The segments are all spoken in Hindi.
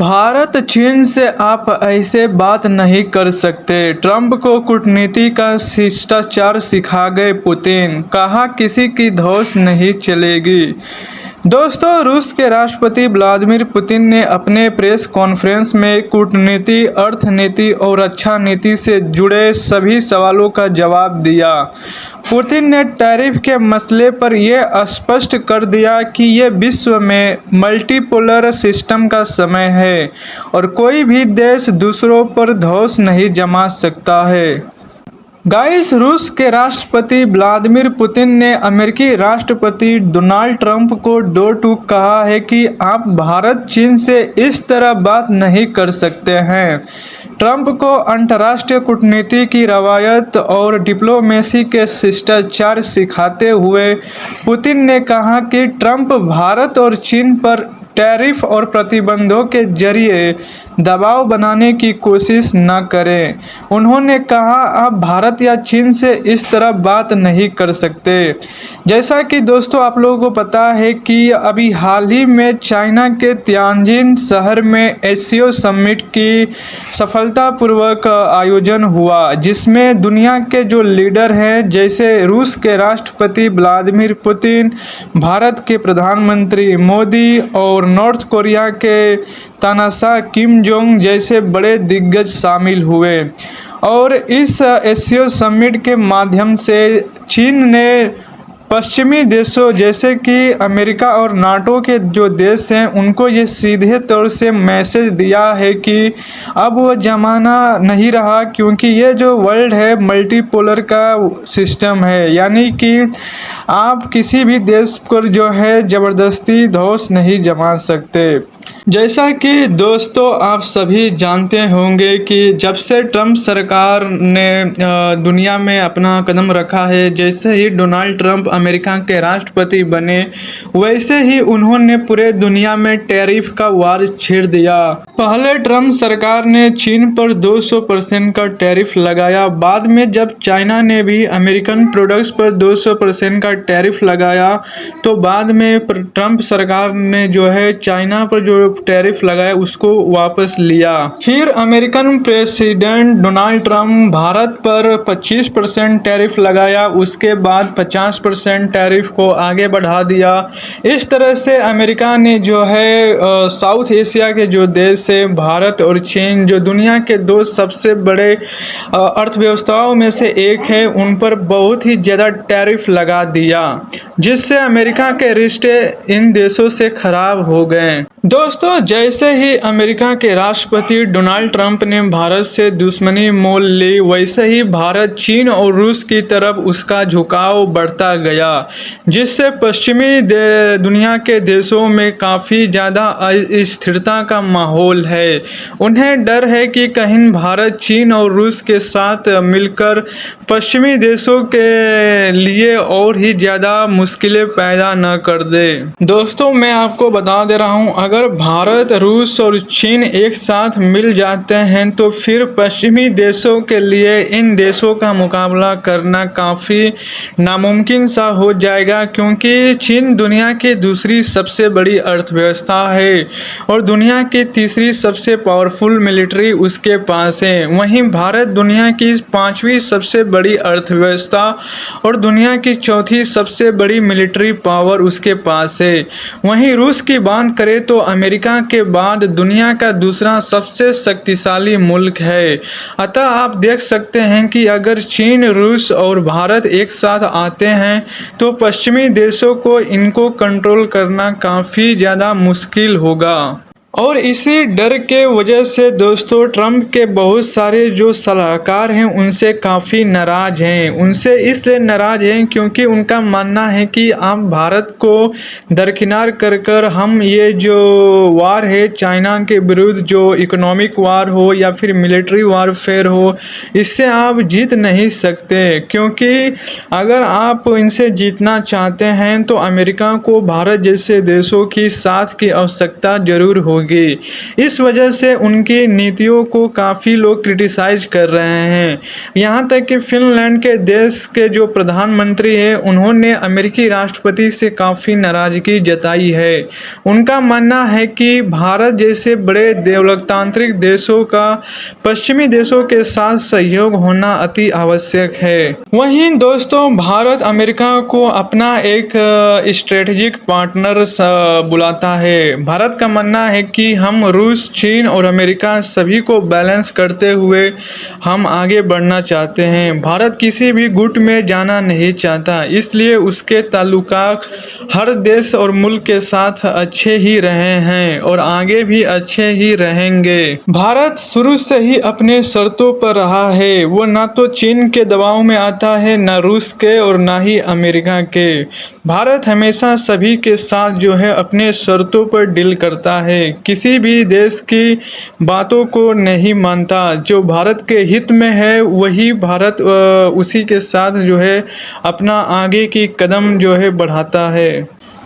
भारत चीन से आप ऐसे बात नहीं कर सकते। ट्रंप को कूटनीति का शिष्टाचार सिखा गए पुतिन, कहा किसी की धौंस नहीं चलेगी। दोस्तों, रूस के राष्ट्रपति व्लादिमीर पुतिन ने अपने प्रेस कॉन्फ्रेंस में कूटनीति, अर्थनीति और रक्षा नीति से जुड़े सभी सवालों का जवाब दिया। पुतिन ने टैरिफ के मसले पर यह स्पष्ट कर दिया कि यह विश्व में मल्टीपोलर सिस्टम का समय है और कोई भी देश दूसरों पर धौंस नहीं जमा सकता है। गाइस, रूस के राष्ट्रपति व्लादिमीर पुतिन ने अमेरिकी राष्ट्रपति डोनाल्ड ट्रंप को डोर टू कहा है कि आप भारत चीन से इस तरह बात नहीं कर सकते हैं। ट्रंप को अंतर्राष्ट्रीय कूटनीति की रवायत और डिप्लोमेसी के शिष्टाचार सिखाते हुए पुतिन ने कहा कि ट्रंप भारत और चीन पर टैरिफ और प्रतिबंधों के जरिए दबाव बनाने की कोशिश न करें। उन्होंने कहा, आप भारत या चीन से इस तरह बात नहीं कर सकते। जैसा कि दोस्तों आप लोगों को पता है कि अभी हाल ही में चाइना के तियानजिन शहर में एससीओ समिट की सफलतापूर्वक आयोजन हुआ, जिसमें दुनिया के जो लीडर हैं जैसे रूस के राष्ट्रपति व्लादिमीर पुतिन, भारत के प्रधानमंत्री मोदी और नॉर्थ कोरिया के तानाशाह किम जोंग जैसे बड़े दिग्गज शामिल हुए। और इस एससीओ समिट के माध्यम से चीन ने पश्चिमी देशों जैसे कि अमेरिका और नाटो के जो देश हैं उनको ये सीधे तौर से मैसेज दिया है कि अब वो ज़माना नहीं रहा, क्योंकि ये जो वर्ल्ड है मल्टीपोलर का सिस्टम है, यानी कि आप किसी भी देश पर जो है ज़बरदस्ती धौंस नहीं जमा सकते। जैसा कि दोस्तों आप सभी जानते होंगे कि जब से ट्रंप सरकार ने दुनिया में अपना कदम रखा है, जैसे ही डोनाल्ड ट्रंप अमेरिका के राष्ट्रपति बने, वैसे ही उन्होंने पूरे दुनिया में टैरिफ का वार छेड़ दिया। पहले ट्रंप सरकार ने चीन पर 200% का टैरिफ लगाया। बाद में जब चाइना ने भी अमेरिकन प्रोडक्ट्स पर 200% का टैरिफ लगाया, तो बाद में ट्रंप सरकार ने जो है चाइना पर जो टैरिफ लगाया उसको वापस लिया। फिर American president Donald Trump Bharat पर 25% टैरिफ लगाया, उसके बाद 50% टैरिफ को आगे बढ़ा दिया। इस तरह से अमेरिका ने जो है साउथ एशिया के जो देश है भारत और चीन, जो दुनिया के दो सबसे बड़े अर्थव्यवस्थाओं में से एक है, उन पर बहुत ही ज़्यादा टैरिफ लगा दिया, जिससे अमेरिका के रिश्ते इन देशों से खराब हो गए। दोस्तों, जैसे ही अमेरिका के राष्ट्रपति डोनाल्ड ट्रंप ने भारत से दुश्मनी मोल ली, वैसे ही भारत चीन और रूस की तरफ उसका झुकाव बढ़ता गया, जिससे पश्चिमी दुनिया के देशों में काफ़ी ज़्यादा अस्थिरता का माहौल है। उन्हें डर है कि कहीं भारत चीन और रूस के साथ मिलकर पश्चिमी देशों के लिए और ही ज़्यादा मुश्किलें पैदा न कर दे। दोस्तों, मैं आपको बता दे रहा हूँ, अगर भारत, रूस और चीन एक साथ मिल जाते हैं तो फिर पश्चिमी देशों के लिए इन देशों का मुकाबला करना काफ़ी नामुमकिन सा हो जाएगा, क्योंकि चीन दुनिया की दूसरी सबसे बड़ी अर्थव्यवस्था है और दुनिया की तीसरी सबसे पावरफुल मिलिट्री उसके पास है। वहीं भारत दुनिया की 5वीं सबसे बड़ी अर्थव्यवस्था और दुनिया की 4थी सबसे बड़ी मिलिट्री पावर उसके पास है। वहीं रूस की बात करें तो अमेरिका के बाद दुनिया का दूसरा सबसे शक्तिशाली मुल्क है। अतः आप देख सकते हैं कि अगर चीन, रूस और भारत एक साथ आते हैं तो पश्चिमी देशों को इनको कंट्रोल करना काफ़ी ज़्यादा मुश्किल होगा। और इसी डर के वजह से दोस्तों ट्रंप के बहुत सारे जो सलाहकार हैं उनसे काफ़ी नाराज़ हैं। उनसे इसलिए नाराज़ हैं क्योंकि उनका मानना है कि आप भारत को दरकिनार कर कर हम ये जो वार है चाइना के विरुद्ध, जो इकोनॉमिक वार हो या फिर मिलिट्री वारफेयर हो, इससे आप जीत नहीं सकते। क्योंकि अगर आप इनसे जीतना चाहते हैं तो अमेरिका को भारत जैसे देशों की साथ की आवश्यकता ज़रूर होगी। होगी। इस वजह से उनकी नीतियों को काफ़ी लोग क्रिटिसाइज कर रहे हैं। यहाँ तक कि फिनलैंड के देश के जो प्रधानमंत्री हैं उन्होंने अमेरिकी राष्ट्रपति से काफ़ी नाराज़गी जताई है। उनका मानना है कि भारत जैसे बड़े लोकतांत्रिक देशों का पश्चिमी देशों के साथ सहयोग होना अति आवश्यक है। वहीं दोस्तों भारत अमेरिका को अपना एक स्ट्रेटेजिक पार्टनर बुलाता है। भारत का मानना है कि हम रूस, चीन और अमेरिका सभी को बैलेंस करते हुए हम आगे बढ़ना चाहते हैं। भारत किसी भी गुट में जाना नहीं चाहता, इसलिए उसके ताल्लुकात हर देश और मुल्क के साथ अच्छे ही रहे हैं और आगे भी अच्छे ही रहेंगे। भारत शुरू से ही अपने शर्तों पर रहा है। वो ना तो चीन के दबाव में आता है, ना रूस के और ना ही अमेरिका के। भारत हमेशा सभी के साथ जो है अपने शर्तों पर डील करता है, किसी भी देश की बातों को नहीं मानता। जो भारत के हित में है वही भारत उसी के साथ जो है अपना आगे की कदम जो है बढ़ाता है।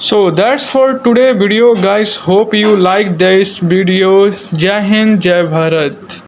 So that's for today video guys. Hope you like this video. जय हिंद, जय भारत।